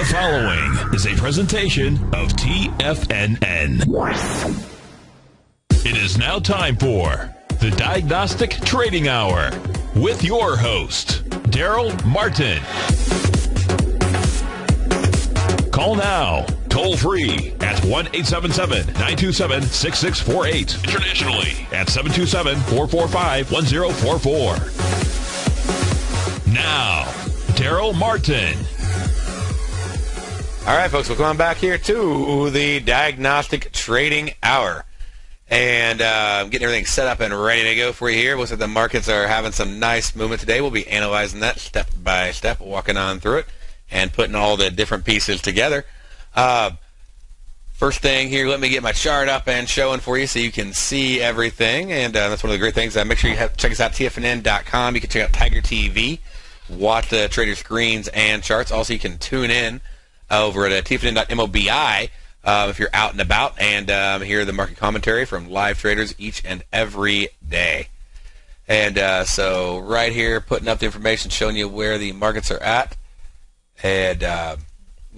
The following is a presentation of TFNN. It is now time for the Diagnostic Trading Hour with your host, Darell Martin. Call now, toll free at 1-877-927-6648. Internationally at 727-445-1044. Now, Darell Martin. All right, folks, welcome on back here to the Diagnostic Trading Hour. And getting everything set up and ready to go for you here. Looks like the markets are having some nice movement today. We'll be analyzing that step by step, walking on through it, and putting all the different pieces together. First thing here, let me get my chart up and showing for you so you can see everything. And that's one of the great things. Make sure you check us out, TFNN.com. You can check out Tiger TV, watch the trader screens and charts. Also, you can tune in over at TFNN.mobi if you're out and about, and hear the market commentary from live traders each and every day. And so right here, putting up the information, showing you where the markets are at, and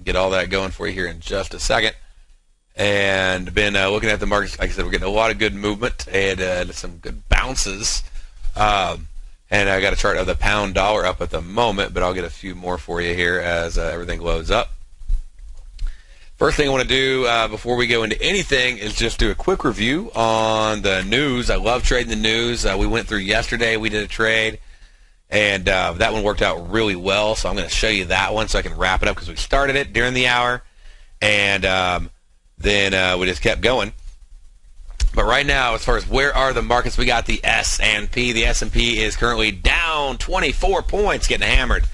get all that going for you here in just a second. And been looking at the markets. Like I said, we're getting a lot of good movement and some good bounces. And I got a chart of the pound dollar up at the moment, but I'll get a few more for you here as everything loads up. First thing I want to do before we go into anything is just do a quick review on the news. I love trading the news. We went through yesterday. We did a trade, and that one worked out really well. So I'm going to show you that one so I can wrap it up because we started it during the hour, and then we just kept going. But right now, as far as where are the markets, we got the S&P. The S&P is currently down 24 points, getting hammered.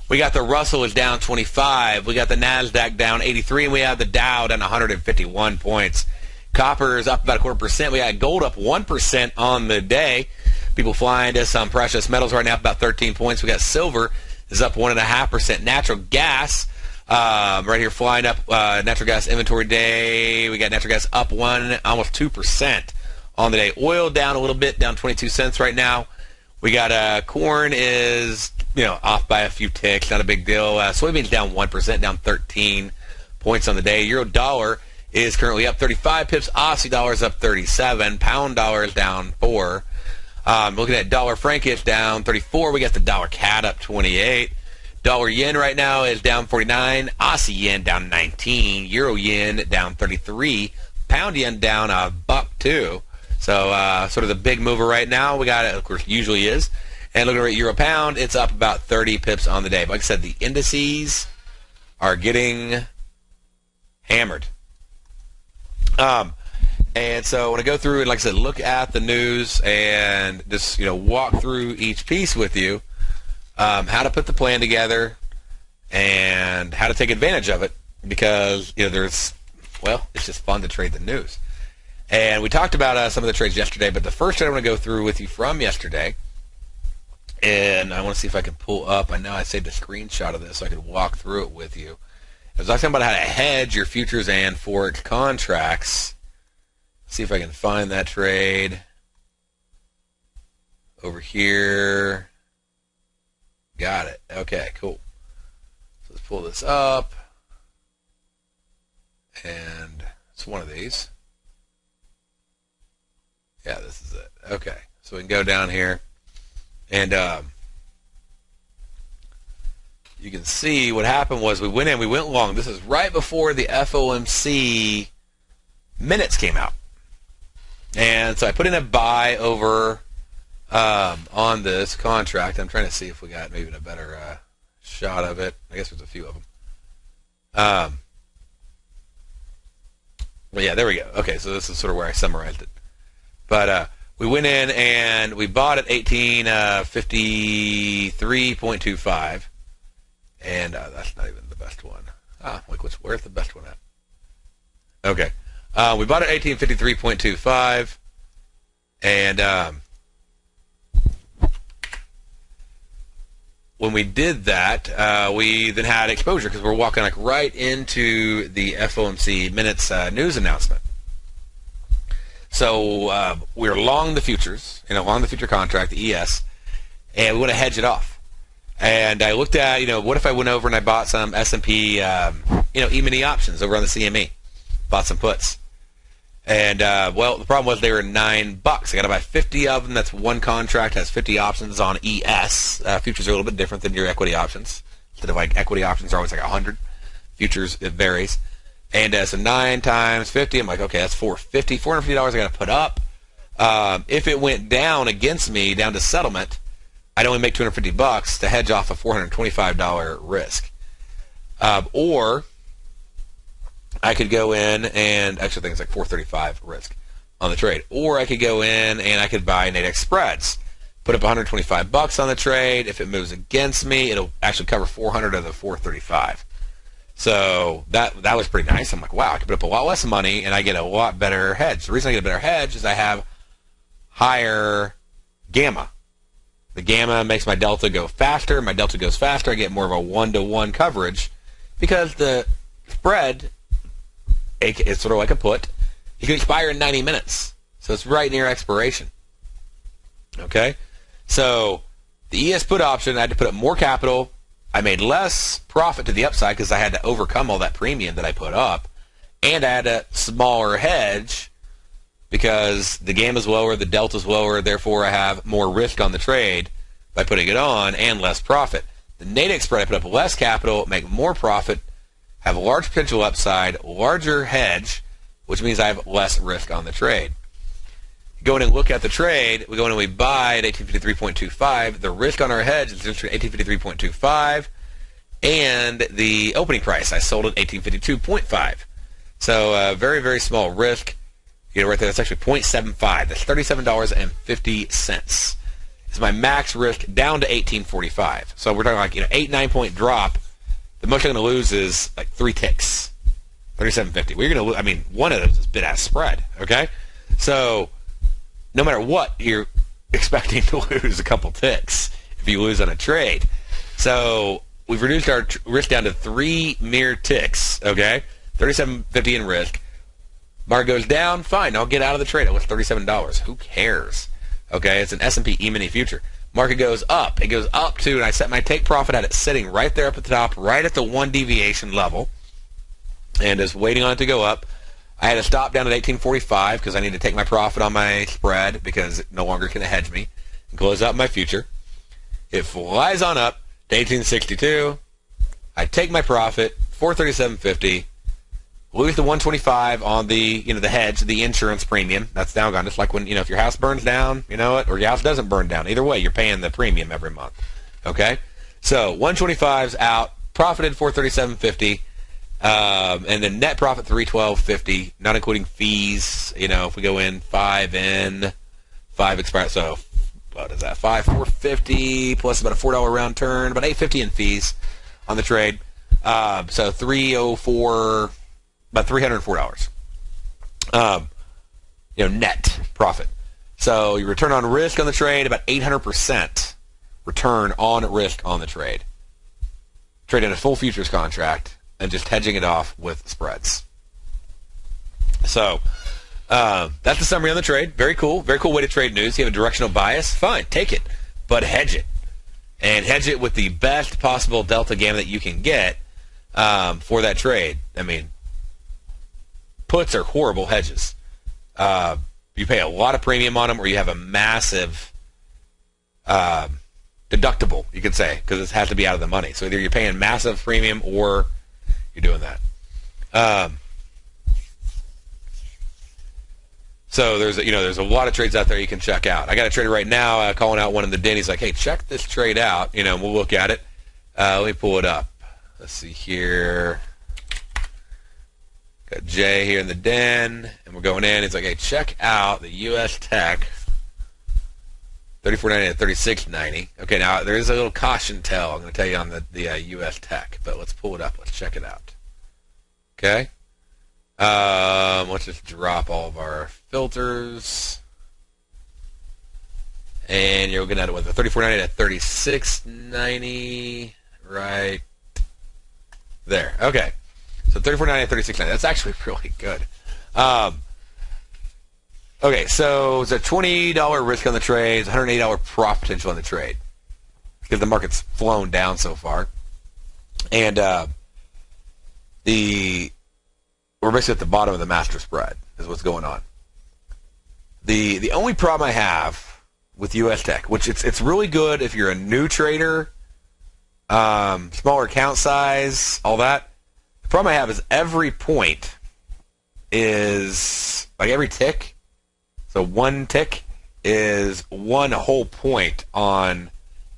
We got the Russell is down 25. We got the NASDAQ down 83, and we have the Dow down 151 points. Copper is up about 0.25%. We got gold up 1% on the day. People flying to some precious metals right now, up about 13 points. We got silver is up 1.5%. Natural gas right here flying up. Natural gas inventory day. We got natural gas up almost 2% on the day. Oil down a little bit, down 22 cents right now. We got corn is off by a few ticks, not a big deal. Soybeans down 1%, down 13 points on the day. Euro dollar is currently up 35 pips. Aussie dollar is up 37. Pound dollar is down 4. Looking at dollar franc, it's down 34. We got the dollar CAD up 28. Dollar yen right now is down 49. Aussie yen down 19. Euro yen down 33. Pound yen down $1.02. So sort of the big mover right now. We got it, of course, usually is. And looking at Euro Pound, it's up about 30 pips on the day. But like I said, the indices are getting hammered. And so when I go through and, like I said, look at the news and just walk through each piece with you, how to put the plan together and how to take advantage of it, because it's just fun to trade the news. And we talked about some of the trades yesterday, but the first trade I want to go through with you from yesterday, and I want to see if I can pull up. I know I saved a screenshot of this so I could walk through it with you. I was talking about how to hedge your futures and Forex contracts. Let's see if I can find that trade over here. Got it. Okay, cool. So let's pull this up. And it's one of these. Yeah, this is it. Okay, so we can go down here, and you can see what happened was we went long. This is right before the FOMC minutes came out, and so I put in a buy over on this contract. I'm trying to see if we got maybe a better shot of it. I guess there's a few of them. But yeah, there we go. Okay, so this is sort of where I summarized it. But we went in and we bought at 1853.25, and that's not even the best one. Where's the best one at? Okay, we bought at 1853.25, and when we did that, we then had exposure because we're walking right into the FOMC minutes news announcement. So we're long the futures, long the future contract, the ES, and we want to hedge it off. And I looked at, what if I went over and I bought some S&P, E-mini options over on the CME, bought some puts. And, well, the problem was they were $9. I got to buy 50 of them. That's one contract, has 50 options on ES. Futures are a little bit different than your equity options. Instead of like equity options are always like 100. Futures, it varies. And so 9 times 50, I'm like, okay, that's $450. $450 I got to put up. If it went down against me, down to settlement, I'd only make $250 to hedge off a $425 risk. Or I could go in and, actually I think it's like $435 risk on the trade. Or I could go in and I could buy Nadex spreads. Put up $125 on the trade. If it moves against me, it'll actually cover 400 of the 435. So that was pretty nice. I'm like, wow, I can put up a lot less money and I get a lot better hedge. The reason I get a better hedge is I have higher gamma. The gamma makes my delta go faster. My delta goes faster. I get more of a 1-to-1 coverage because the spread, it's sort of like a put, it can expire in 90 minutes. So it's right near expiration. Okay? So the ES put option, I had to put up more capital. I made less profit to the upside because I had to overcome all that premium that I put up. And I had a smaller hedge because the gamma is lower, the delta is lower, therefore I have more risk on the trade by putting it on and less profit. The Nadex spread, I put up less capital, make more profit, have a large potential upside, larger hedge, which means I have less risk on the trade. Go in and look at the trade. We go in and we buy at 1853.25. The risk on our hedge is 1853.25, and the opening price I sold at 1852.5. So very, very small risk. Right there, that's actually 0.75. That's $37.50. It's my max risk down to 1845. So we're talking like 8-9 point drop. The most I'm going to lose is like 3 ticks, 37.50. We're going to, one of those is bid-ask spread. Okay, so no matter what, you're expecting to lose a couple ticks if you lose on a trade. So we've reduced our risk down to 3 mere ticks. Okay, 37.50 in risk. Market goes down, fine, I'll get out of the trade. It was $37. Who cares? Okay, it's an S&P E-mini future. Market goes up. It goes up to, and I set my take profit at it sitting right there up at the top, right at the 1 deviation level, and is waiting on it to go up. I had to stop down at 1845 because I need to take my profit on my spread because it no longer can hedge me and close out my future. It flies on up to 1862. I take my profit, $437.50. Lose the 125 on the the hedge, the insurance premium. That's now gone. Just like when if your house burns down, or your house doesn't burn down. Either way, you're paying the premium every month. Okay, so 125's out. Profited $437.50, and then net profit $312.50, not including fees. If we go in 5 expire, so what is that? $450 plus about a $4 round turn, about $850 in fees on the trade. So $304. About $304, net profit. So your return on risk on the trade, about 800% return on risk on the trade. Trading a full futures contract and just hedging it off with spreads. So that's the summary on the trade. Very cool way to trade news. You have a directional bias, fine, take it, but hedge it, and hedge it with the best possible delta gamma that you can get for that trade. Puts are horrible hedges. You pay a lot of premium on them, or you have a massive deductible, you could say, because it has to be out of the money. So either you're paying massive premium or you're doing that. So there's a lot of trades out there you can check out. I got a trader right now calling out one in the den. He's like, hey, check this trade out. We'll look at it. Let me pull it up. Let's see here. Got Jay here in the den, and we're going in. He's like, hey, check out the U.S. Tech, 34.90 to 36.90. Okay, now there is a little caution tell I'm going to tell you on the U.S. Tech, but let's pull it up. Let's check it out. Okay. Let's just drop all of our filters. And you're looking at it with a 34.90 to 36.90 right there. Okay. So 34.90 to 36.90. That's actually really good. Okay, so it's a $20 risk on the trade. It's $180 profit potential on the trade. because the market's flown down so far. And we're basically at the bottom of the master spread is what's going on. The only problem I have with U.S. Tech, which it's really good if you're a new trader, smaller account size, all that. The problem I have is every point is, like every tick, so one tick is one whole point on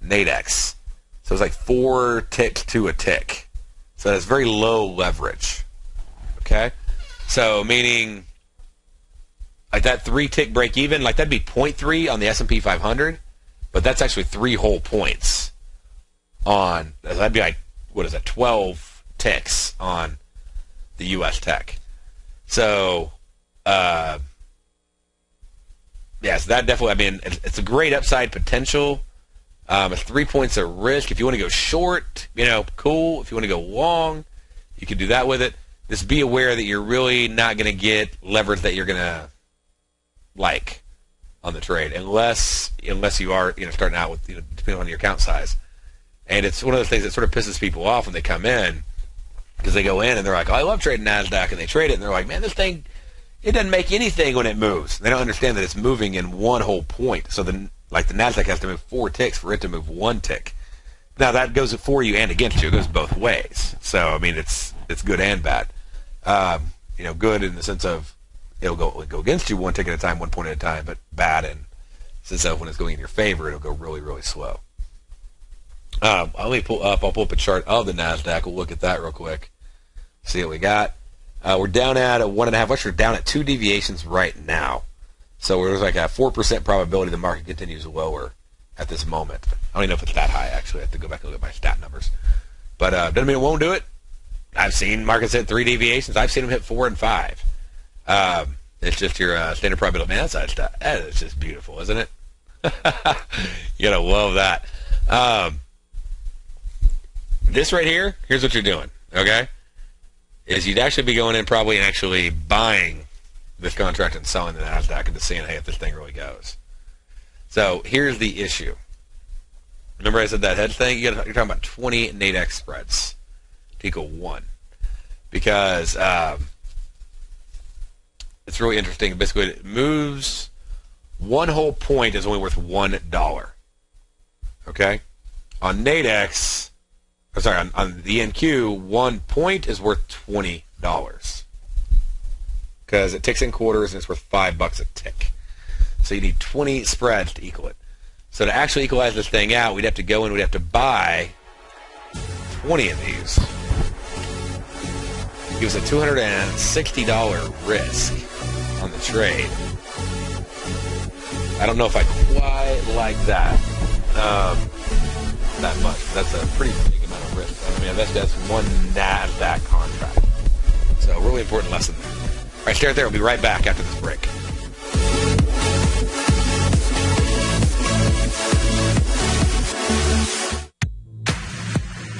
Nadex. So it's like 4 ticks to a tick. So it's very low leverage. Okay? So meaning like that 3-tick break even, like that'd be 0.3 on the S&P 500, but that's actually 3 whole points on, that'd be like, what is that, 12 ticks on the U.S. Tech. So, yeah, so that definitely, I mean, it's a great upside potential. It's 3 points of risk. If you want to go short, cool. If you want to go long, you can do that with it. Just be aware that you're really not going to get leverage that you're going to like on the trade, unless you are, starting out with, depending on your account size. And it's one of the things that sort of pisses people off when they come in, because they go in and they're like, oh, I love trading NASDAQ, and they trade it, and they're like, man, this thing, it doesn't make anything when it moves. They don't understand that it's moving in one whole point. So the NASDAQ has to move 4 ticks for it to move 1 tick. Now that goes for you and against you. It goes both ways. So I mean, it's good and bad. Good in the sense of it'll go against you 1 tick at a time, 1 point at a time, but bad in the sense of when it's going in your favor, it'll go really, really slow. Let me pull up a chart of the NASDAQ. We'll look at that real quick. See what we got. We're down at a 1.5. We're down at 2 deviations right now. So there's like a 4% probability the market continues lower at this moment. I don't even know if it's that high, actually. I have to go back and look at my stat numbers. But doesn't mean it won't do it. I've seen markets hit 3 deviations. I've seen them hit 4 and 5. It's just your standard probability. Man, that is just beautiful, isn't it? You gotta love that. This right here, here's what you're doing, okay? Is you'd actually be going in probably and actually buying this contract and selling the NASDAQ and just seeing, hey, if this thing really goes. So here's the issue. Remember I said that hedge thing? You're talking about 20 Nadex spreads to equal 1. Because it's really interesting. Basically, it moves, 1 whole point is only worth $1. Okay? On Nadex, on the NQ, 1 point is worth $20 because it ticks in quarters and it's worth $5 a tick. So you need 20 spreads to equal it. So to actually equalize this thing out, we'd have to go in, we'd have to buy 20 of these. It gives a $260 risk on the trade. I don't know if I quite like that that much. That's a pretty big amount of risk. I mean, that's one NASDAQ contract. So really important lesson there. All right, stay right there. We'll be right back after this break.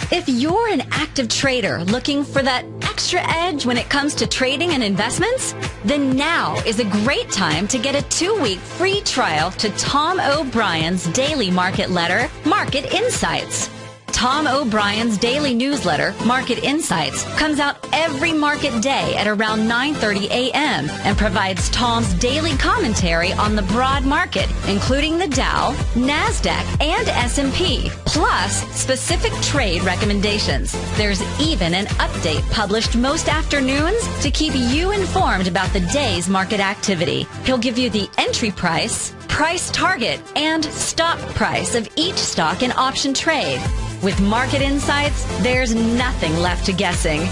If you're an active trader looking for that extra edge when it comes to trading and investments, then now is a great time to get a 2-week free trial to Tom O'Brien's daily market letter, Market Insights. Tom O'Brien's daily newsletter, Market Insights, comes out every market day at around 9:30 a.m. and provides Tom's daily commentary on the broad market, including the Dow, NASDAQ, and S&P, plus specific trade recommendations. There's even an update published most afternoons to keep you informed about the day's market activity. He'll give you the entry price, price target, and stop price of each stock in option trade. With Market Insights, there's nothing left to guessing.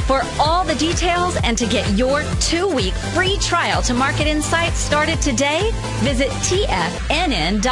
For all the details and to get your 2-week free trial to Market Insights started today, visit TFNN.com.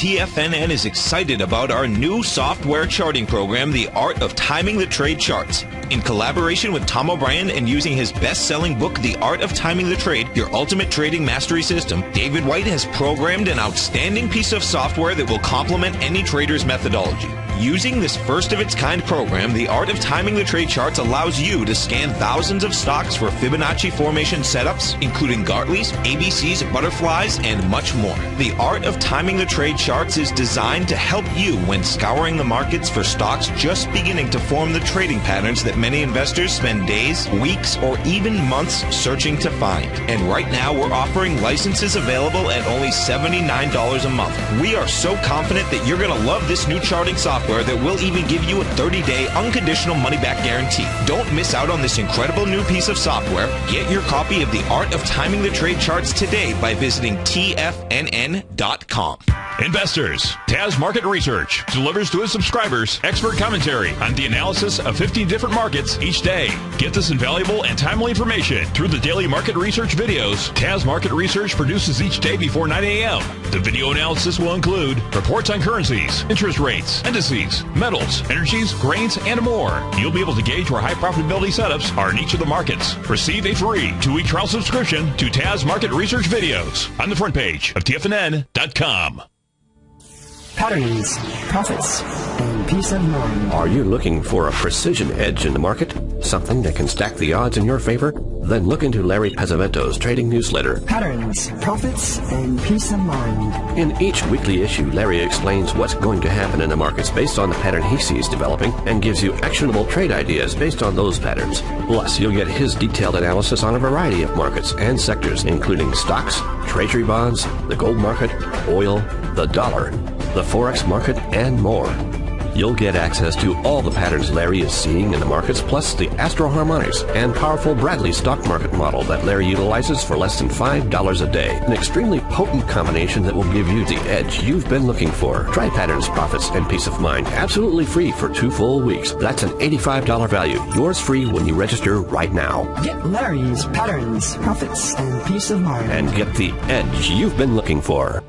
TFNN is excited about our new software charting program, The Art of Timing the Trade Charts. In collaboration with Tom O'Brien and using his best-selling book, The Art of Timing the Trade, Your Ultimate Trading Mastery System, David White has programmed an outstanding piece of software that will complement any trader's methodology. Using this first-of-its-kind program, The Art of Timing the Trade Charts allows you to scan thousands of stocks for Fibonacci formation setups, including Gartley's, ABC's, butterflies, and much more. The Art of Timing the Trade Charts is designed to help you when scouring the markets for stocks just beginning to form the trading patterns that many investors spend days, weeks, or even months searching to find. And right now, we're offering licenses available at only $79 a month. We are so confident that you're going to love this new charting software that will even give you a 30-day unconditional money-back guarantee. Don't miss out on this incredible new piece of software. Get your copy of The Art of Timing the Trade Charts today by visiting TFNN.com. Investors, Taz Market Research delivers to its subscribers expert commentary on the analysis of 15 different markets each day. Get this invaluable and timely information through the daily market research videos Taz Market Research produces each day before 9 a.m. The video analysis will include reports on currencies, interest rates, indices, metals, energies, grains, and more. You'll be able to gauge where high profitability setups are in each of the markets. Receive a free 2-week trial subscription to Taz Market Research videos on the front page of TFNN.com. Patterns, profits, and peace of mind. Are you looking for a precision edge in the market? Something that can stack the odds in your favor? Then look into Larry Pesavento's trading newsletter. Patterns, profits, and peace of mind. In each weekly issue, Larry explains what's going to happen in the markets based on the pattern he sees developing and gives you actionable trade ideas based on those patterns. Plus, you'll get his detailed analysis on a variety of markets and sectors, including stocks, treasury bonds, the gold market, oil, the dollar, the Forex market, and more. You'll get access to all the patterns Larry is seeing in the markets, plus the Astro Harmonics and powerful Bradley stock market model that Larry utilizes for less than $5 a day. An extremely potent combination that will give you the edge you've been looking for. Try Patterns, Profits, and Peace of Mind absolutely free for 2 full weeks. That's an $85 value. Yours free when you register right now. Get Larry's Patterns, Profits, and Peace of Mind. And get the edge you've been looking for.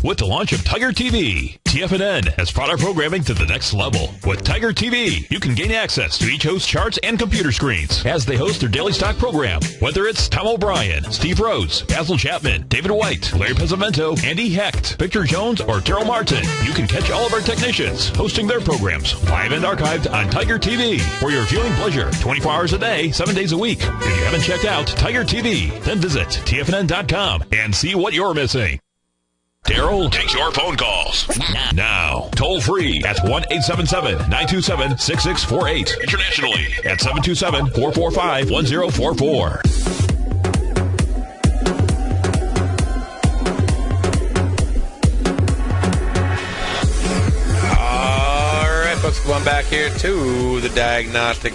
With the launch of Tiger TV, TFNN has brought our programming to the next level. With Tiger TV, you can gain access to each host's charts and computer screens as they host their daily stock program. Whether it's Tom O'Brien, Steve Rhodes, Basil Chapman, David White, Larry Pesavento, Andy Hecht, Victor Jones, or Darell Martin, you can catch all of our technicians hosting their programs live and archived on Tiger TV for your viewing pleasure 24 hours a day, 7 days a week. If you haven't checked out Tiger TV, then visit TFNN.com and see what you're missing. Darell takes your phone calls now, toll free at 1-877-927-6648. Internationally at 727-445-1044. All right, folks, come on back here to the Diagnostic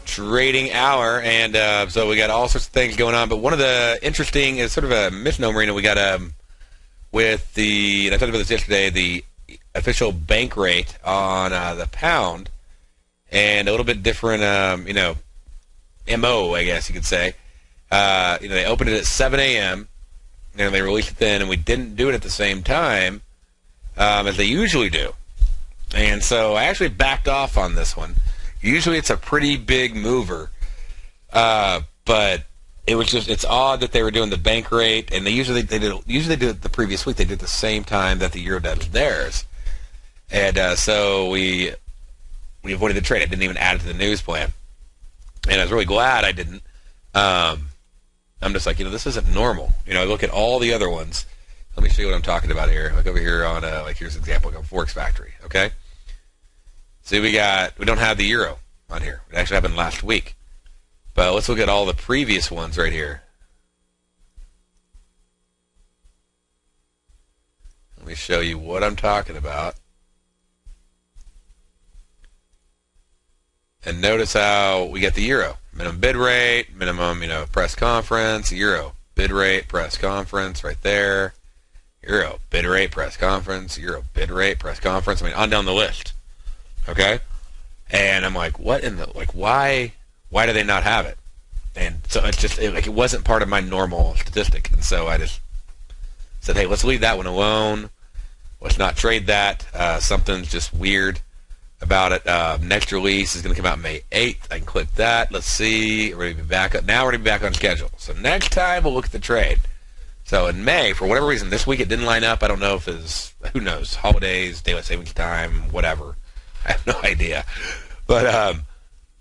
Trading Hour, and so we got all sorts of things going on. But one of the interesting is sort of a misnomer. We got with the, and I talked about this yesterday, the official bank rate on the pound, and a little bit different, MO, I guess you could say. They opened it at 7 a.m., and they released it then, and we didn't do it at the same time as they usually do. And so I actually backed off on this one. Usually it's a pretty big mover, but it was just, it's odd that they were doing the bank rate, and they do it the previous week. They did it the same time that the euro did theirs, and so we avoided the trade. I didn't even add it to the news plan, and I was really glad I didn't. I'm just like, this isn't normal. I look at all the other ones. Let me show you what I'm talking about here. Look over here on here's an example of Forex Factory. Okay, see, we don't have the euro on here. It actually happened last week. But let's look at all the previous ones right here. Let me show you what I'm talking about. And notice how we get the euro. Minimum bid rate, minimum, press conference, euro. Bid rate, press conference, right there. Euro. Bid rate, press conference, euro. Bid rate, press conference. On down the list. Okay? And I'm like, what in the, why do they not have it? And so it's just, it wasn't part of my normal statistic. And so I just said, hey, let's leave that one alone. Let's not trade that. Something's just weird about it. Next release is going to come out May 8th. I can click that. Let's see. We're going to be back up. Now we're going to be back on schedule. So next time we'll look at the trade. So in May, for whatever reason, this week it didn't line up. I don't know if it's, who knows, holidays, daylight savings time, whatever. I have no idea. But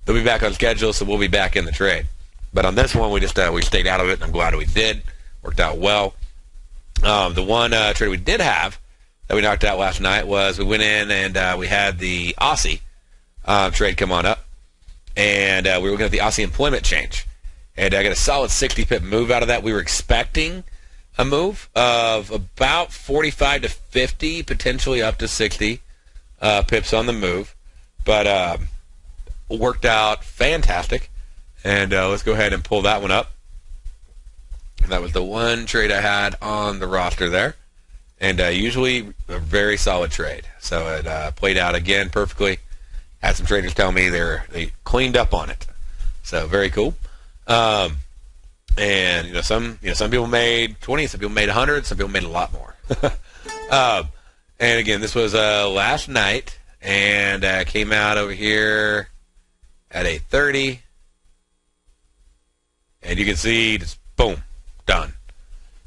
they'll be back on schedule, so we'll be back in the trade. But on this one, we just we stayed out of it, and I'm glad we did. Worked out well. The one trade we did have that we knocked out last night was we went in and we had the Aussie trade come on up, and we were looking at the Aussie employment change, and I got a solid 60 pip move out of that. We were expecting a move of about 45 to 50, potentially up to 60 pips on the move, but worked out fantastic. And let's go ahead and pull that one up. And that was the one trade I had on the roster there. And usually a very solid trade. So it played out again perfectly. Had some traders tell me they cleaned up on it. So very cool. And some people made 20, some people made 100, some people made a lot more. And again, this was last night, and came out over here at 8:30. And you can see, just boom, done.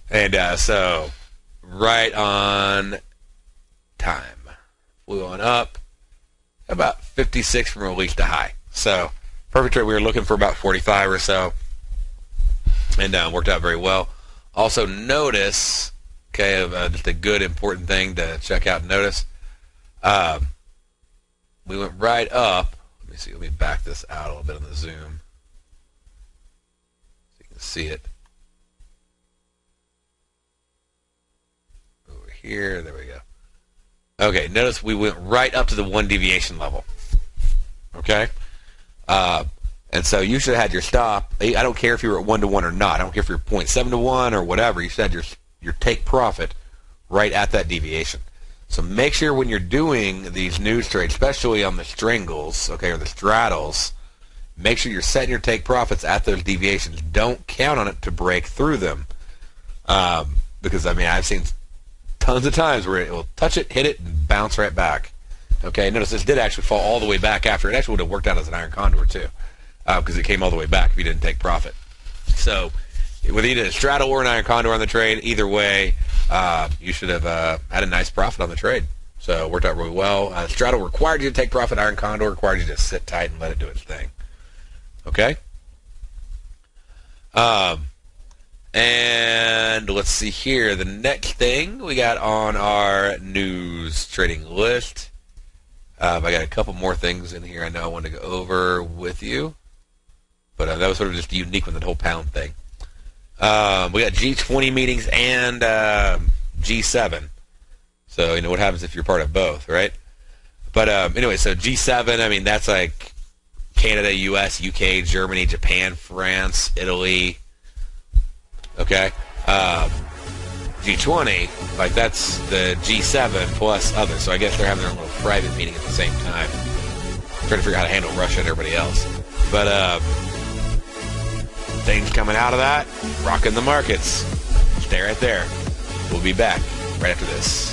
And so, right on time. Flew on up, about 56 from release to high. So, perfect trade. We were looking for about 45 or so. And worked out very well. Also notice, okay, just a good important thing to check out and notice. We went right up. Let me see, let me back this out a little bit on the zoom. See it over here. There we go. Okay, notice we went right up to the 1 deviation level. Okay, and so you should have had your stop. I don't care if you were at 1 to 1 or not. I don't care if you're 0.7 to 1 or whatever. You should have your take profit right at that deviation. So make sure when you're doing these news trades, especially on the stringles, okay, or the straddles, make sure you're setting your take profits at those deviations. Don't count on it to break through them. Because, I mean, I've seen tons of times where it will touch it, hit it, and bounce right back. Okay, notice this did actually fall all the way back after. It actually would have worked out as an iron condor, too, because it came all the way back if you didn't take profit. So, whether you did a straddle or an iron condor on the trade, either way, you should have had a nice profit on the trade. So, it worked out really well. Straddle required you to take profit. Iron condor required you to sit tight and let it do its thing. Okay. And let's see here. The next thing we got on our news trading list. I got a couple more things in here I know I wanted to go over with you. But that was sort of just unique with the whole pound thing. We got G20 meetings and G7. So, what happens if you're part of both, right? But anyway, so G7, I mean, that's like Canada, U.S., U.K., Germany, Japan, France, Italy. Okay. G20, like that's the G7 plus others. So I guess they're having their own little private meeting at the same time. Trying to figure out how to handle Russia and everybody else. But things coming out of that, rocking the markets. Stay right there. We'll be back right after this.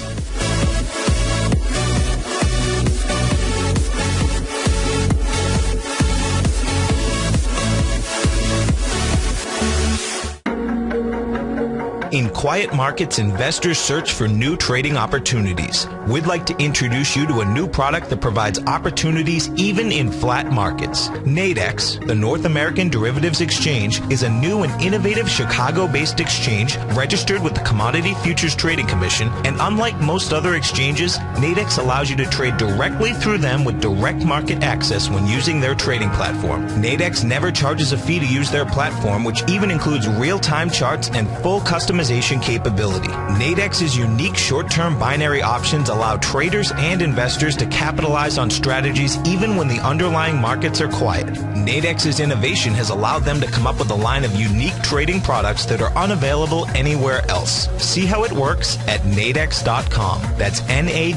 In quiet markets, investors search for new trading opportunities. We'd like to introduce you to a new product that provides opportunities even in flat markets. Nadex, the North American Derivatives Exchange, is a new and innovative Chicago-based exchange registered with the Commodity Futures Trading Commission, and unlike most other exchanges, Nadex allows you to trade directly through them with direct market access when using their trading platform. Nadex never charges a fee to use their platform, which even includes real-time charts and full customization capability. Nadex's unique short-term binary options allow traders and investors to capitalize on strategies even when the underlying markets are quiet. Nadex's innovation has allowed them to come up with a line of unique trading products that are unavailable anywhere else. See how it works at nadex.com. That's NADEX.com,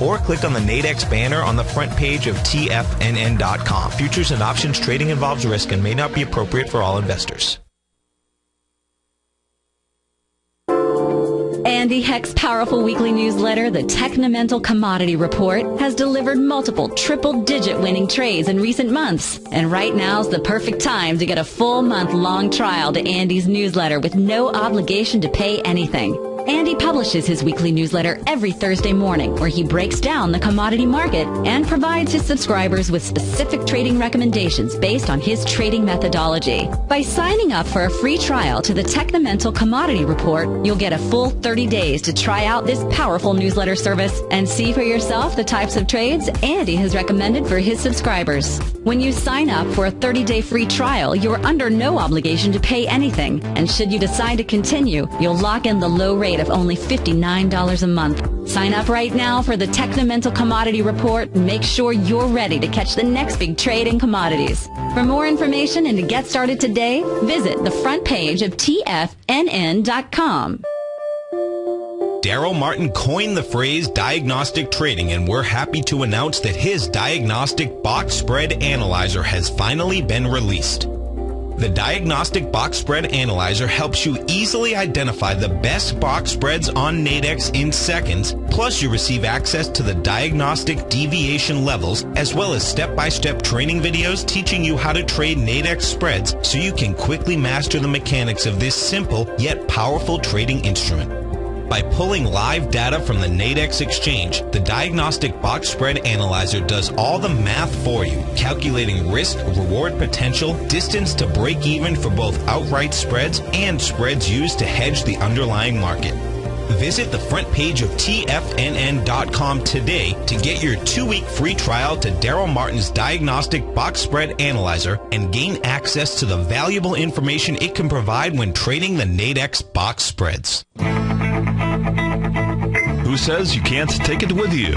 or click on the Nadex banner on the front page of TFNN.com. Futures and options trading involves risk and may not be appropriate for all investors. Andy Heck's powerful weekly newsletter, the Technomental Commodity Report, has delivered multiple triple-digit winning trades in recent months. And right now's the perfect time to get a full month-long trial to Andy's newsletter with no obligation to pay anything. Andy publishes his weekly newsletter every Thursday morning, where he breaks down the commodity market and provides his subscribers with specific trading recommendations based on his trading methodology. By signing up for a free trial to the Technomental Commodity Report, you'll get a full 30 days to try out this powerful newsletter service and see for yourself the types of trades Andy has recommended for his subscribers. When you sign up for a 30-day free trial, you're under no obligation to pay anything. And should you decide to continue, you'll lock in the low rate of only $59 a month. Sign up right now for the Technomental Commodity Report and make sure you're ready to catch the next big trade in commodities. For more information and to get started today, visit the front page of TFNN.com. Darell Martin coined the phrase diagnostic trading, and we're happy to announce that his Diagnostic Box Spread Analyzer has finally been released. The Diagnostic Box Spread Analyzer helps you easily identify the best box spreads on Nadex in seconds, plus you receive access to the diagnostic deviation levels, as well as step-by-step training videos teaching you how to trade Nadex spreads so you can quickly master the mechanics of this simple yet powerful trading instrument. By pulling live data from the Nadex exchange, the Diagnostic Box Spread Analyzer does all the math for you, calculating risk, reward potential, distance to break even for both outright spreads and spreads used to hedge the underlying market. Visit the front page of TFNN.com today to get your 2-week free trial to Darell Martin's Diagnostic Box Spread Analyzer and gain access to the valuable information it can provide when trading the Nadex box spreads. Who says you can't take it with you?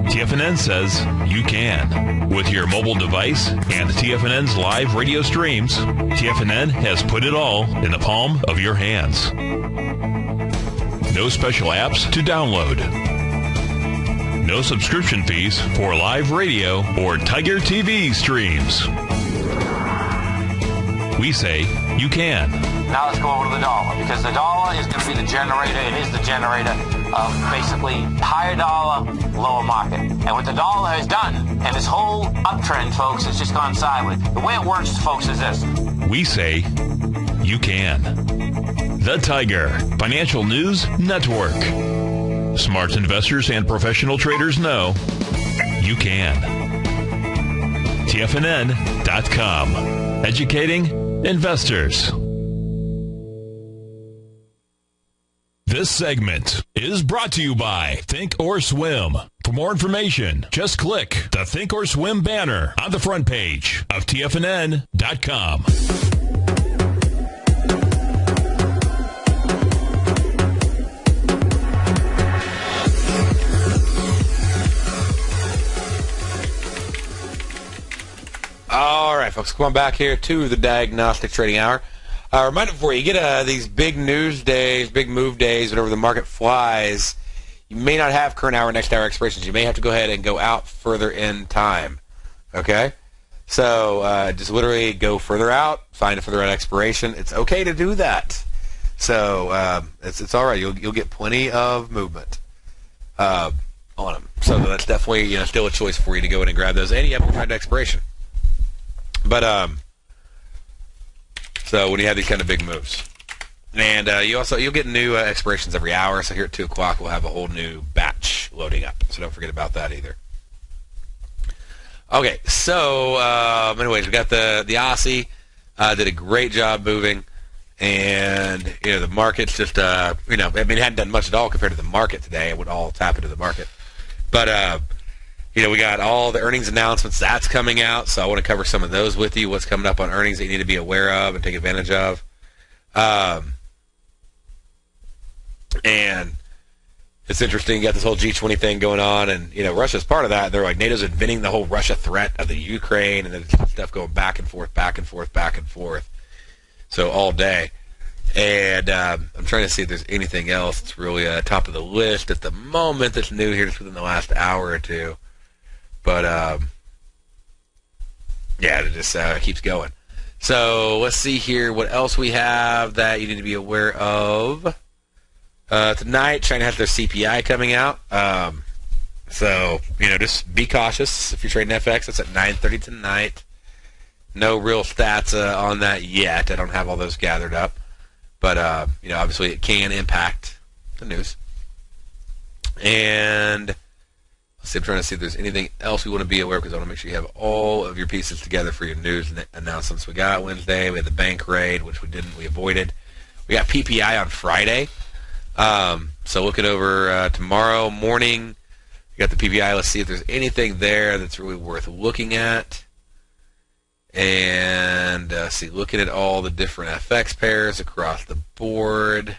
TFNN says you can. With your mobile device and TFNN's live radio streams, TFNN has put it all in the palm of your hands. No special apps to download. No subscription fees for live radio or Tiger TV streams. We say you can. Now let's go over to the dollar, because the dollar is going to be the generator. It is the generator of basically higher dollar, lower market. And what the dollar has done, and this whole uptrend, folks, has just gone sideways. The way it works, folks, is this. We say you can. The Tiger Financial News Network. Smart investors and professional traders know you can. TFNN.com. Educating investors. This segment is brought to you by Think or Swim. For more information, just click the Think or Swim banner on the front page of TFNN.com. All right, folks, come on back here to the Diagnostic Trading Hour. Reminder before you get these big news days, big move days, whenever the market flies, you may not have current hour, next hour expirations. You may have to go ahead and go out further in time. Okay? So just literally go further out, find a further out expiration. It's okay to do that. So it's all right. You'll get plenty of movement on them. So that's definitely still a choice for you to go in and grab those. And you have to find expiration. But so when you have these kind of big moves, and you'll get new expirations every hour. So here at 2 o'clock we'll have a whole new batch loading up. So don't forget about that either. Okay, so anyways, we got the Aussie did a great job moving, and the market's just it hadn't done much at all compared to the market today. It would all tap into the market, but we got all the earnings announcements that's coming out, so I want to cover some of those with you. What's coming up on earnings that you need to be aware of and take advantage of. And it's interesting, you got this whole G20 thing going on, and Russia's part of that. They're like, NATO's inventing the whole Russia threat of the Ukraine, and then stuff going back and forth, back and forth, back and forth. So all day. And I'm trying to see if there's anything else that's really top of the list at the moment that's new here just within the last hour or two. But, it just keeps going. So let's see here what else we have that you need to be aware of. Tonight, China has their CPI coming out. So, just be cautious if you're trading FX. That's at 9:30 tonight. No real stats on that yet. I don't have all those gathered up. But, obviously it can impact the news. And let's see, I'm trying to see if there's anything else we want to be aware of, because I want to make sure you have all of your pieces together for your news announcements. We got Wednesday. We had the bank raid, which we avoided. We got PPI on Friday. So looking over tomorrow morning, we got the PPI. Let's see if there's anything there that's really worth looking at. And looking at all the different FX pairs across the board.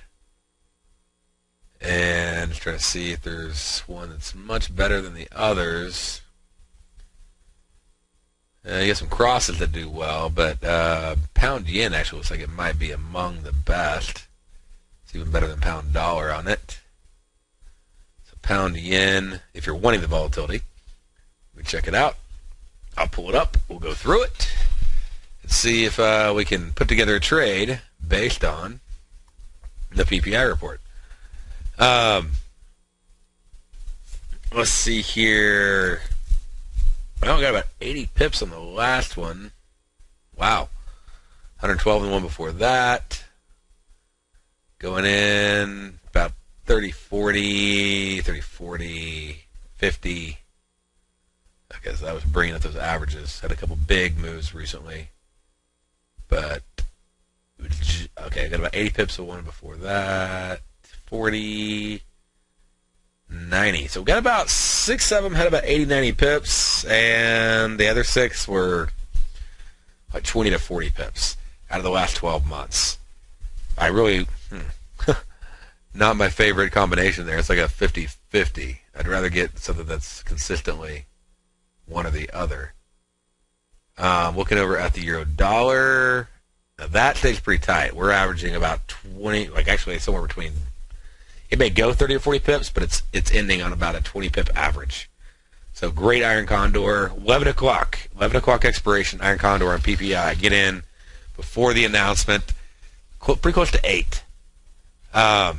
And trying to see if there's one that's much better than the others. You got some crosses that do well, but pound yen actually looks like it might be among the best. It's even better than pound dollar on it. So pound yen, if you're wanting the volatility, we check it out. I'll pull it up. We'll go through it and see if we can put together a trade based on the PPI report. Let's see here. Well, we got about 80 pips on the last one. Wow. 112 in the one before that. Going in about 30, 40, 30, 40, 50. I guess that was bringing up those averages. Had a couple big moves recently. But, okay, I got about 80 pips on one before that. 40, 90. So we got about 6 of them had about 80, 90 pips, and the other 6 were like 20 to 40 pips out of the last 12 months. I really, not my favorite combination there. It's like a 50-50. I'd rather get something that's consistently one or the other. Looking over at the euro dollar, now that stays pretty tight. We're averaging about 20, like actually somewhere between, it may go 30 or 40 pips, but it's ending on about a 20 pip average. So great iron condor. 11 o'clock expiration, iron condor on PPI. Get in before the announcement. Pretty close to 8. But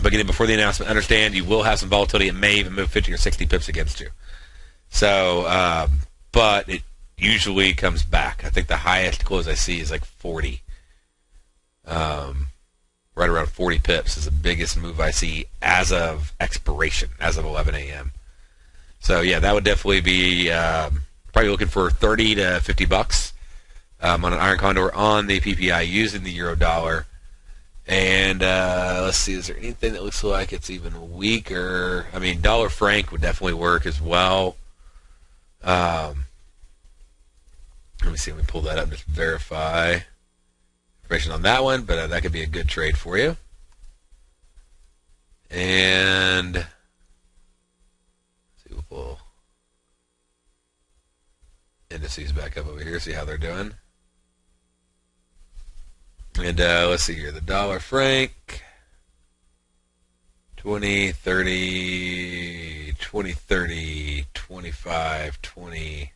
get in before the announcement. Understand you will have some volatility. It may even move 50 or 60 pips against you. So, but it usually comes back. I think the highest close I see is like 40. Right around 40 pips is the biggest move I see as of expiration, as of 11 a.m. So yeah, that would definitely be probably looking for 30 to 50 bucks on an iron condor on the PPI using the euro dollar. And let's see, is there anything that looks like it's even weaker? I mean, dollar franc would definitely work as well. Let me see, let me pull that up and just verify information on that one, but that could be a good trade for you. And let's see, we'll pull indices back up over here, see how they're doing. And let's see here, the dollar franc, 20, 30, 20, 30, 25, 20.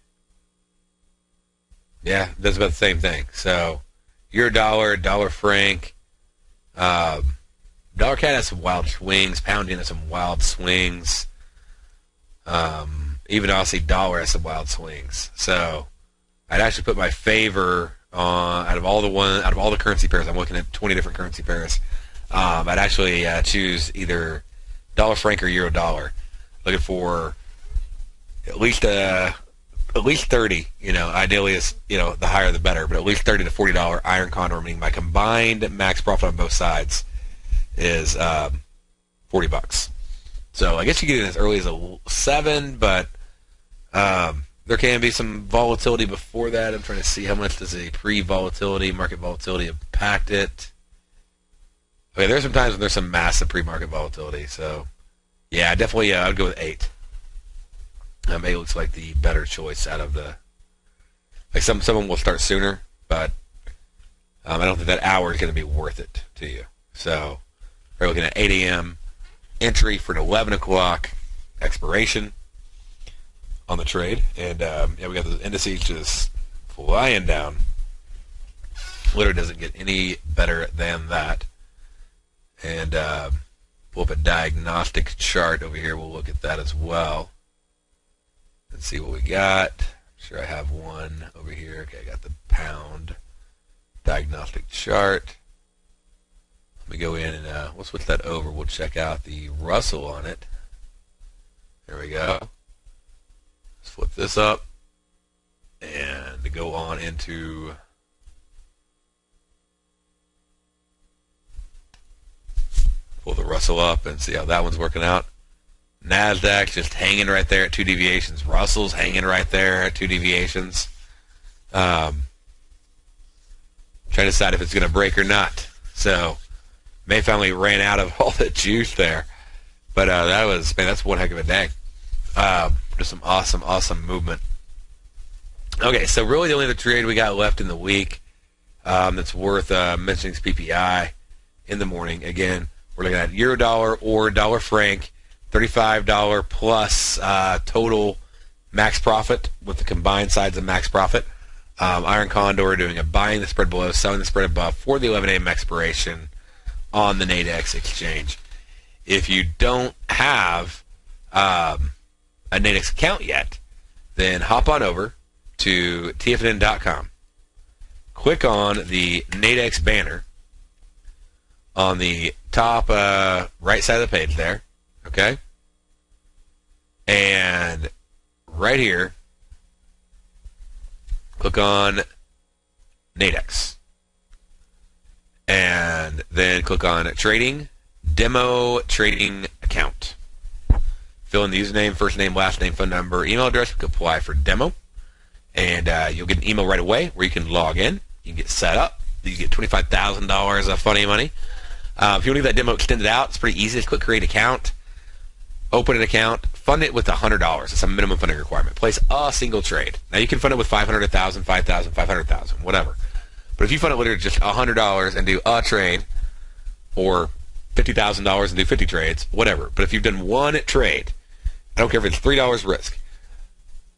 Yeah, that's about the same thing. So euro dollar, dollar franc, dollar CAD has some wild swings, pound yen has some wild swings, even Aussie dollar has some wild swings. So I'd actually put my favor on out of all the currency pairs. I'm looking at 20 different currency pairs. I'd actually choose either dollar franc or euro dollar. Looking for at least 30, ideally is, the higher the better, but at least $30 to $40 iron condor, meaning my combined max profit on both sides is $40. So I guess you get in as early as a 7, but there can be some volatility before that. I'm trying to see how much does a pre-volatility, market volatility impact it. Okay, there's some times when there's some massive pre-market volatility. So yeah, definitely I'd go with 8. 8 looks like the better choice out of the, like some of them will start sooner, but I don't think that hour is going to be worth it to you. So we're looking at 8 a.m. entry for an 11 o'clock expiration on the trade, and yeah, we got the indices just flying down. Literally doesn't get any better than that. And pull up a diagnostic chart over here. We'll look at that as well. Let's see what we got. I'm sure I have one over here. Okay, I got the pound diagnostic chart. Let me go in and we'll switch that over. We'll check out the Russell on it. There we go. Let's flip this up and go on into pull the Russell up and see how that one's working out. NASDAQ just hanging right there at 2 deviations. Russell's hanging right there at 2 deviations. Trying to decide if it's going to break or not. So May finally ran out of all the juice there. But that's one heck of a day. Just some awesome movement. Okay, so really the only other trade we got left in the week that's worth mentioning is PPI in the morning. Again, we're looking at euro dollar or dollar franc, $35 plus total max profit with the combined sides of max profit. Iron Condor doing a buying the spread below, selling the spread above for the 11 a.m. expiration on the Nadex exchange. If you don't have a Nadex account yet, then hop on over to TFNN.com. Click on the Nadex banner on the top right side of the page there, okay? And right here, click on Nadex. And then click on Trading, Demo Trading Account. Fill in the username, first name, last name, phone number, email address. You can apply for demo. And you'll get an email right away where you can log in. You can get set up. You get $25,000 of funny money. If you want to get that demo extended out, it's pretty easy. Just click Create Account, open an account, fund it with $100. It's a minimum funding requirement. Place a single trade. Now you can fund it with 500,000, 5,000, 500,000, whatever. But if you fund it literally just $100 and do a trade, or $50,000 and do 50 trades, whatever. But if you've done one trade, I don't care if it's $3 risk,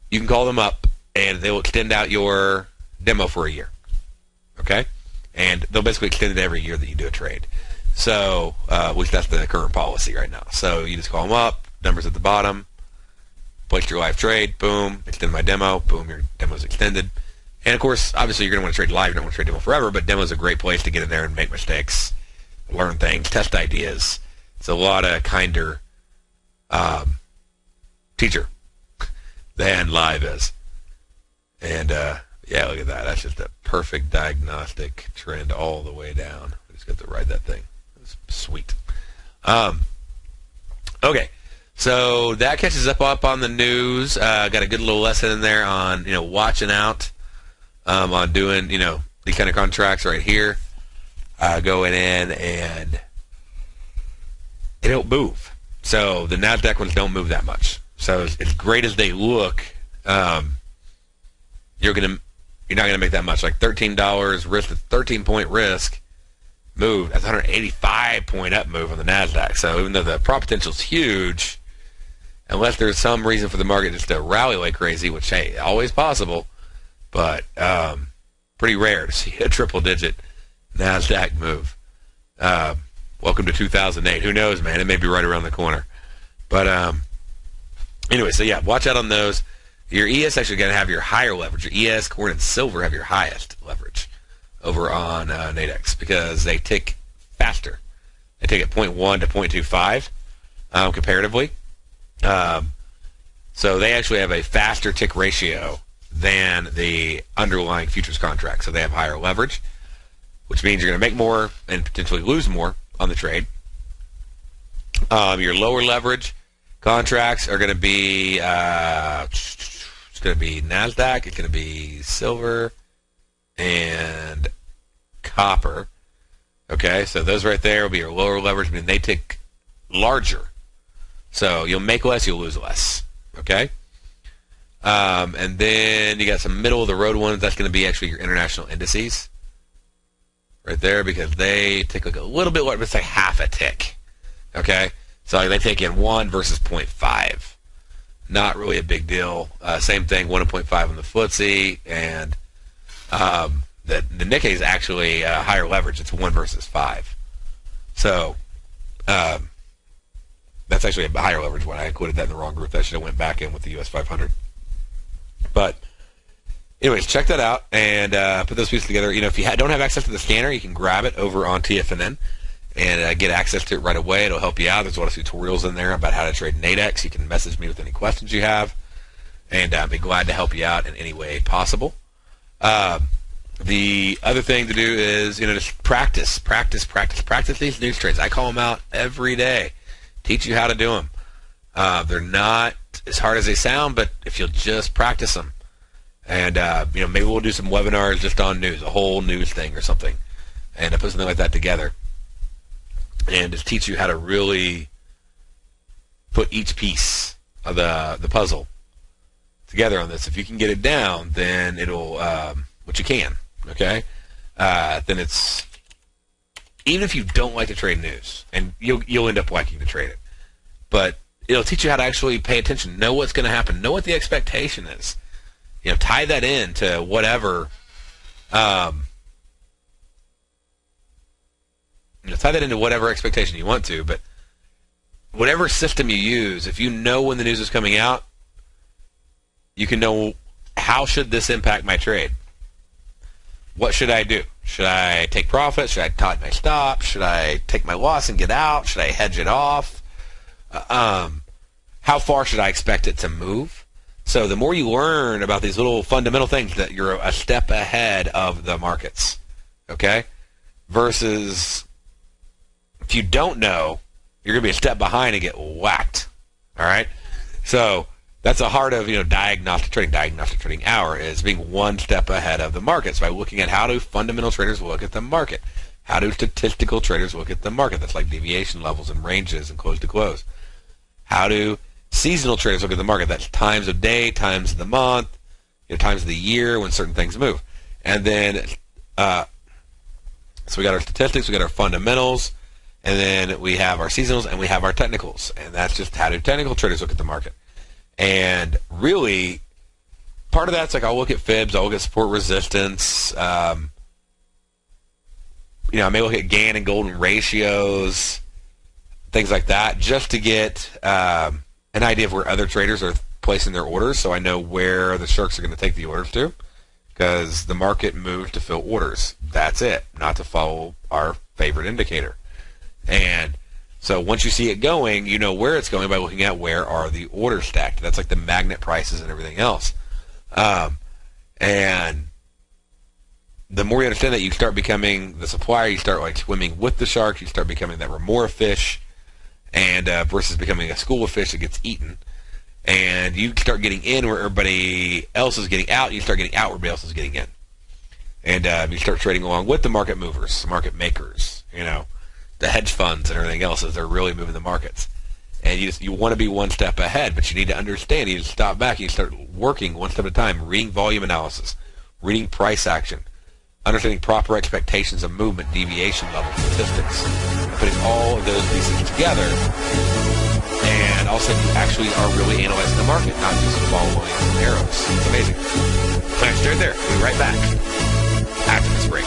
you can call them up and they will extend out your demo for a year. Okay? And they'll basically extend it every year that you do a trade. So, at least that's the current policy right now. So you just call them up, numbers at the bottom, place your live trade, boom, extend my demo, boom, your demo's extended. And of course, obviously you're going to want to trade live, you don't want to trade demo forever, but demo is a great place to get in there and make mistakes, learn things, test ideas. It's a lot of kinder teacher than live is. And yeah, look at that. That's just a perfect diagnostic trend all the way down. I just got to ride that thing. It's sweet. Okay, so that catches up on the news. Got a good little lesson in there on watching out on doing these kind of contracts right here. Going in and they don't move. So the NASDAQ ones don't move that much. So as great as they look, you're not gonna make that much. Like $13 risk, 13-point risk move. That's 185 point up move on the NASDAQ. So even though the prop potential is huge, unless there's some reason for the market just to rally like crazy, which hey, always possible, but pretty rare to see a triple-digit NASDAQ move. Welcome to 2008. Who knows, man? It may be right around the corner. But anyway, so yeah, watch out on those. Your ES actually going to have your higher leverage. Your ES, corn, and silver have your highest leverage over on Nadex because they tick faster. They tick at 0.1 to 0.25 comparatively. So they actually have a faster tick ratio than the underlying futures contract. So they have higher leverage, which means you're going to make more and potentially lose more on the trade. Your lower leverage contracts are going to be it's going to be NASDAQ, it's going to be silver and copper. Okay, so those right there will be your lower leverage, I mean they tick larger. So you'll make less, you'll lose less. Okay? And then you got some middle of the road ones. That's going to be actually your international indices right there because they tick like a little bit larger. It's like half a tick. Okay? So like they take in 1 versus 0.5. Not really a big deal. Same thing, 1 and 0.5 on the FTSE. And the Nikkei is actually higher leverage. It's 1 versus 5. So That's actually a higher leverage one. I included that in the wrong group. That should have went back in with the US 500. But anyways, check that out and put those pieces together. If you don't have access to the scanner, you can grab it over on TFNN and get access to it right away. It'll help you out. There's a lot of tutorials in there about how to trade Nadex. You can message me with any questions you have, and I'd be glad to help you out in any way possible. The other thing to do is, just practice these news trades. I call them out every day. Teach you how to do them. They're not as hard as they sound, but if you'll just practice them. And, maybe we'll do some webinars just on news, a whole news thing or something, and put something like that together. And just teach you how to really put each piece of the puzzle together on this. If you can get it down, then it'll, which you can, okay? Then it's, even if you don't like to trade news, and you'll end up liking to trade it, but it'll teach you how to actually pay attention, know what's going to happen, know what the expectation is. Tie that in to whatever, tie that into whatever expectation you want to, but whatever system you use, if you know when the news is coming out, you can know, how should this impact my trade? What should I do? Should I take profit? Should I tie my stop? Should I take my loss and get out? Should I hedge it off? How far should I expect it to move? So the more you learn about these little fundamental things, that you're a step ahead of the markets, okay? Versus if you don't know, you're going to be a step behind and get whacked, all right? So that's the heart of, diagnostic trading. Diagnostic trading hour is being one step ahead of the markets by looking at how do fundamental traders look at the market. How do statistical traders look at the market? That's like deviation levels and ranges and close to close. How do seasonal traders look at the market? That's times of day, times of the month, times of the year when certain things move. And then, so we got our statistics, we got our fundamentals, and then we have our seasonals, and we have our technicals. And that's just how do technical traders look at the market. And really, part of that's like I'll look at fibs, I'll look at support resistance. I may look at Gann and golden ratios, things like that, just to get an idea of where other traders are placing their orders, so I know where the sharks are going to take the orders to, because the market moves to fill orders. That's it, not to follow our favorite indicator. And so once you see it going, you know where it's going by looking at where are the orders stacked. That's like the magnet prices and everything else. And the more you understand that, you start becoming the supplier. You start like swimming with the sharks. You start becoming that remora fish, and versus becoming a school of fish that gets eaten. And you start getting in where everybody else is getting out. You start getting out where everybody else is getting in. And you start trading along with the market movers, the market makers, the hedge funds and everything else as they're really moving the markets. And you want to be one step ahead, but you need to understand. You need to stop back. You start working one step at a time, reading volume analysis, reading price action, understanding proper expectations of movement, deviation level, statistics, and putting all of those pieces together. And all of a sudden, you actually are really analyzing the market, not just following arrows. It's amazing. Plan straight there. We'll be right back after this break.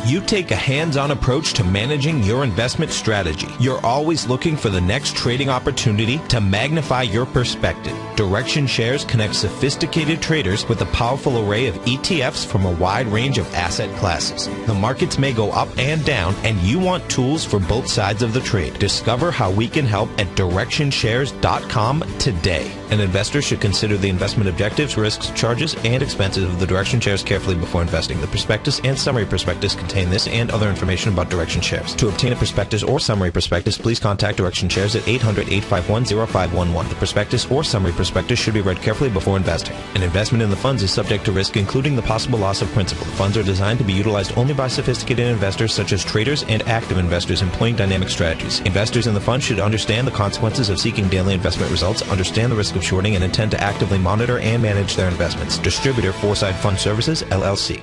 You take a hands-on approach to managing your investment strategy. You're always looking for the next trading opportunity to magnify your perspective. Direction Shares connects sophisticated traders with a powerful array of ETFs from a wide range of asset classes. The markets may go up and down, and you want tools for both sides of the trade. Discover how we can help at DirectionShares.com today. An investor should consider the investment objectives, risks, charges, and expenses of the Direction Shares carefully before investing. The prospectus and summary prospectus contain this and other information about Direction Shares. To obtain a prospectus or summary prospectus, please contact Direction Shares at 800-851-0511. The prospectus or summary prospectus should be read carefully before investing. An investment in the funds is subject to risk, including the possible loss of principal. The funds are designed to be utilized only by sophisticated investors such as traders and active investors employing dynamic strategies. Investors in the fund should understand the consequences of seeking daily investment results, understand the risk of shorting, and intend to actively monitor and manage their investments. Distributor, Foresight Fund Services, LLC.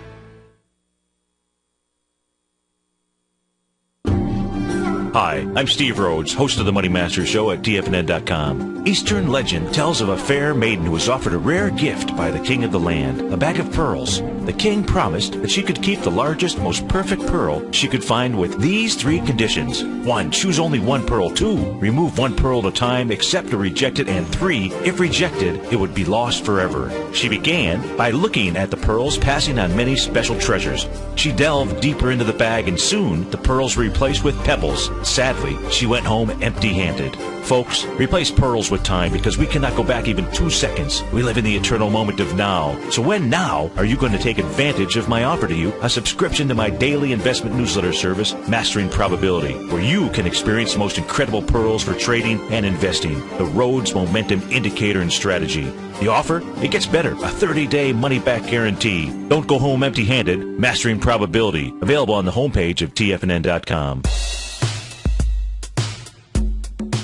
Hi, I'm Steve Rhodes, host of the Money Master Show at TFNN.com. Eastern legend tells of a fair maiden who was offered a rare gift by the king of the land, a bag of pearls. The king promised that she could keep the largest, most perfect pearl she could find with these 3 conditions. 1, choose only 1 pearl. 2, remove 1 pearl at a time, accept or reject it. And 3, if rejected, it would be lost forever. She began by looking at the pearls, passing on many special treasures. She delved deeper into the bag, and soon the pearls were replaced with pebbles. Sadly, she went home empty-handed. Folks, replace pearls with time, because we cannot go back even 2 seconds. We live in the eternal moment of now. So when now are you going to take advantage of my offer to you, a subscription to my daily investment newsletter service, Mastering Probability, where you can experience the most incredible pearls for trading and investing, the Rhodes Momentum Indicator and Strategy. The offer? It gets better. A 30-day money-back guarantee. Don't go home empty-handed. Mastering Probability. Available on the homepage of TFNN.com.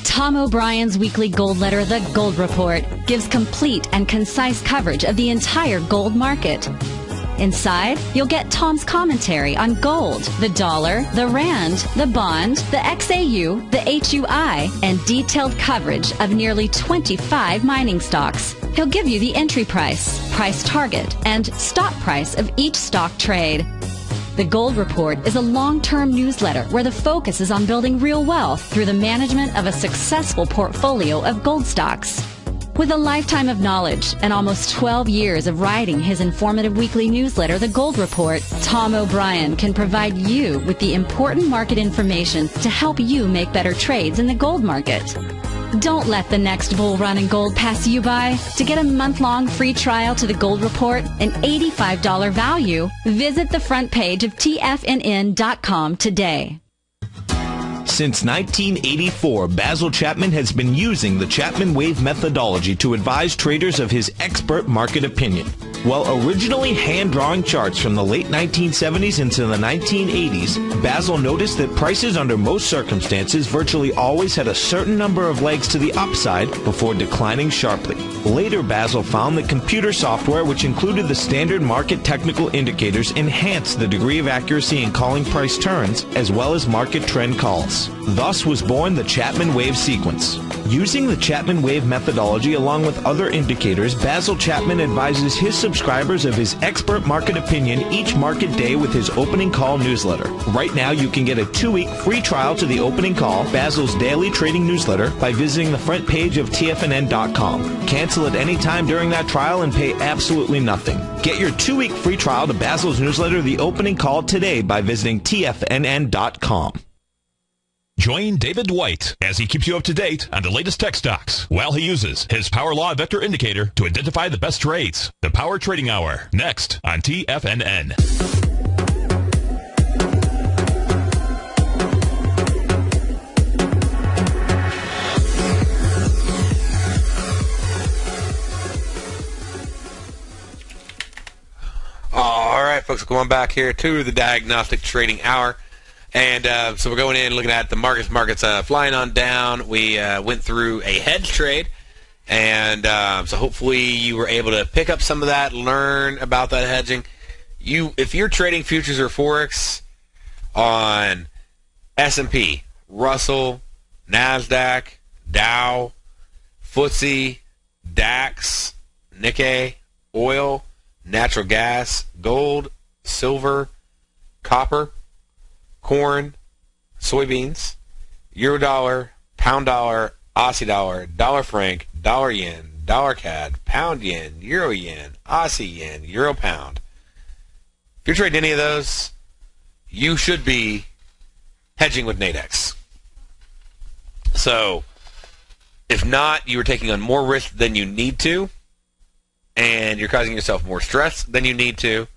Tom O'Brien's weekly gold letter, The Gold Report, gives complete and concise coverage of the entire gold market. Inside, you'll get Tom's commentary on gold, the dollar, the rand, the bond, the XAU, the HUI, and detailed coverage of nearly 25 mining stocks. He'll give you the entry price, price target, and stop price of each stock trade. The Gold Report is a long-term newsletter where the focus is on building real wealth through the management of a successful portfolio of gold stocks. With a lifetime of knowledge and almost 12 years of writing his informative weekly newsletter, The Gold Report, Tom O'Brien can provide you with the important market information to help you make better trades in the gold market. Don't let the next bull run in gold pass you by. To get a month-long free trial to The Gold Report, an $85 value, visit the front page of TFNN.com today. Since 1984, Basil Chapman has been using the Chapman Wave methodology to advise traders of his expert market opinion. While originally hand-drawing charts from the late 1970s into the 1980s, Basil noticed that prices under most circumstances virtually always had a certain number of legs to the upside before declining sharply. Later, Basil found that computer software, which included the standard market technical indicators, enhanced the degree of accuracy in calling price turns as well as market trend calls. Thus was born the Chapman Wave sequence. Using the Chapman Wave methodology along with other indicators, Basil Chapman advises his subscribers of his expert market opinion each market day with his opening call newsletter. Right now, you can get a 2-week free trial to the opening call, Basil's daily trading newsletter, by visiting the front page of TFNN.com. Cancel at any time during that trial and pay absolutely nothing. Get your 2-week free trial to Basil's newsletter, The Opening Call, today by visiting TFNN.com. Join David White as he keeps you up to date on the latest tech stocks while he uses his Power Law Vector Indicator to identify the best trades. The Power Trading Hour, next on TFNN. All right, folks, we're going back here to the Diagnostic Trading Hour. And so we're going in looking at the markets. Markets flying on down. We went through a hedge trade. And so hopefully you were able to pick up some of that, learn about that hedging. If you're trading futures or Forex on S&P, Russell, NASDAQ, Dow, FTSE, DAX, Nikkei, oil, natural gas, gold, silver, copper, corn, soybeans, euro dollar, pound dollar, Aussie dollar, dollar franc, dollar yen, dollar CAD, pound yen, Aussie yen, euro pound. If you're trading any of those, you should be hedging with Nadex. So, if not, you are taking on more risk than you need to, and you're causing yourself more stress than you need to,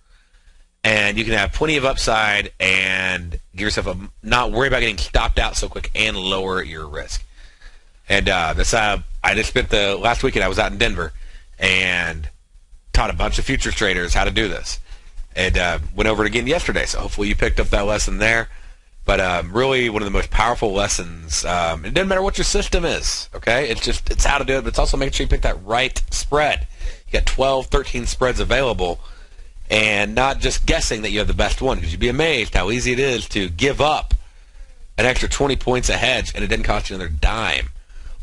and you can have plenty of upside and give yourself not worry about getting stopped out so quick and lower your risk. And that's I just spent the last weekend. I was out in Denver and taught a bunch of futures traders how to do this, and went over it again yesterday. So hopefully you picked up that lesson there. But really, one of the most powerful lessons. It doesn't matter what your system is. Okay, it's how to do it. But it's also making sure you pick that right spread. You got 12, 13 spreads available. And not just guessing that you have the best one, because you'd be amazed how easy it is to give up an extra 20 points a hedge, and it didn't cost you another dime.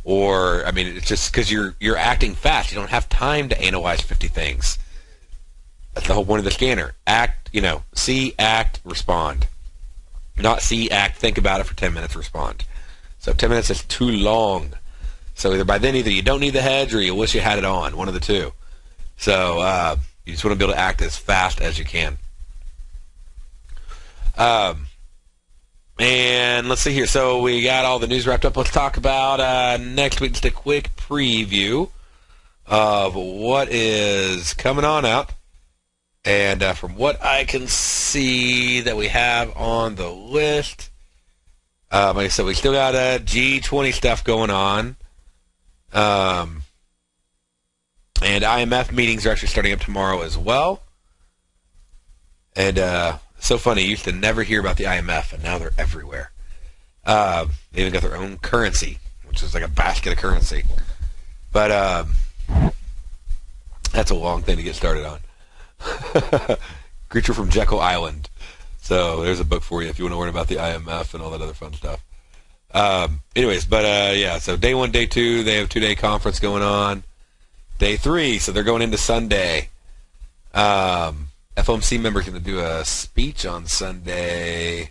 Or, I mean, it's just because you're acting fast. You don't have time to analyze 50 things. That's the whole point of the scanner. Act, see, act, respond. Not see, act, think about it for 10 minutes, respond. So 10 minutes is too long. So either you don't need the hedge or you wish you had it on, one of the two. So you just want to be able to act as fast as you can. And let's see here. So we got all the news wrapped up. Let's talk about next week. Just a quick preview of what is coming on out. And from what I can see that we have on the list, like I said, we still got G20 stuff going on. And IMF meetings are actually starting up tomorrow as well. And so funny, you used to never hear about the IMF, and now they're everywhere. They even got their own currency, which is like a basket of currency. But that's a long thing to get started on. Creature from Jekyll Island. So there's a book for you if you want to learn about the IMF and all that other fun stuff. Yeah, so day 1, day 2, they have a 2-day conference going on. Day 3, so they're going into Sunday. FOMC member is going to do a speech on Sunday.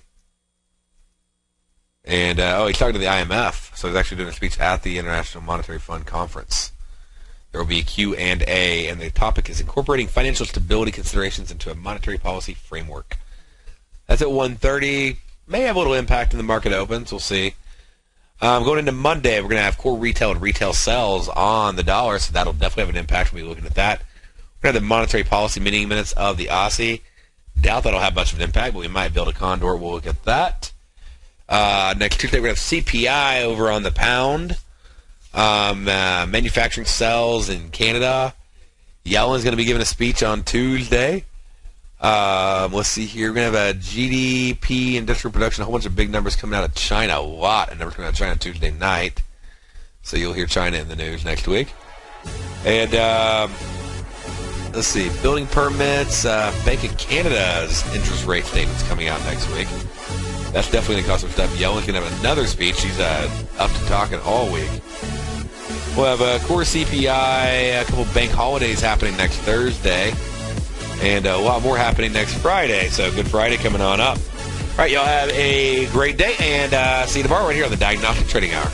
And, he's talking to the IMF. So he's actually doing a speech at the International Monetary Fund Conference. There will be a Q&A, and the topic is incorporating financial stability considerations into a monetary policy framework. That's at 1:30. May have a little impact in the market opens. We'll see. Going into Monday, we're going to have core retail and retail sales on the dollar, so that'll definitely have an impact. We'll be looking at that. We're going to have the monetary policy meeting minutes of the Aussie. Doubt that'll have much of an impact, but we might build a condor. We'll look at that. Next Tuesday, we're going to have CPI over on the pound. Manufacturing sales in Canada. Yellen's going to be giving a speech on Tuesday. Let's see here. We're going to have a GDP, industrial production, a whole bunch of big numbers coming out of China. A lot of numbers coming out of China Tuesday night. So you'll hear China in the news next week. And let's see. Building permits. Bank of Canada's interest rate statement's coming out next week. That's definitely going to cost some stuff. Yellen's going to have another speech. She's up to talking all week. We'll have a core CPI, a couple bank holidays happening next Thursday, and a lot more happening next Friday. So Good Friday coming on up. All right, y'all have a great day, and see you tomorrow right here on the Diagnostic Trading Hour.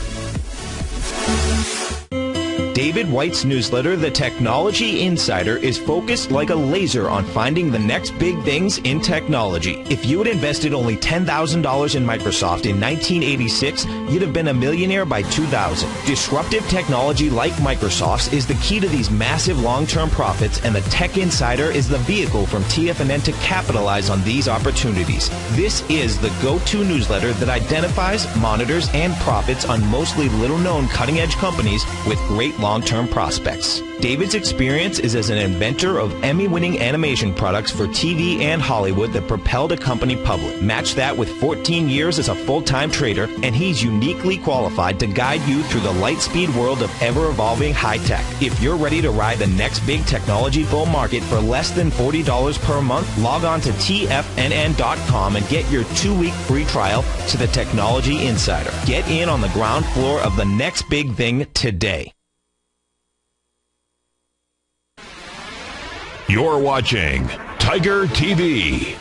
David White's newsletter, The Technology Insider, is focused like a laser on finding the next big things in technology. If you had invested only $10,000 in Microsoft in 1986, you'd have been a millionaire by 2000. Disruptive technology like Microsoft's is the key to these massive long-term profits, and the Tech Insider is the vehicle from TFNN to capitalize on these opportunities. This is the go-to newsletter that identifies, monitors, and profits on mostly little-known cutting-edge companies with great long-term prospects. David's experience is as an inventor of Emmy-winning animation products for TV and Hollywood that propelled a company public. Match that with 14 years as a full-time trader, and he's uniquely qualified to guide you through the light-speed world of ever-evolving high-tech. If you're ready to ride the next big technology bull market for less than $40 per month, log on to TFNN.com and get your 2-week free trial to the Technology Insider. Get in on the ground floor of the next big thing today. You're watching Tiger TV.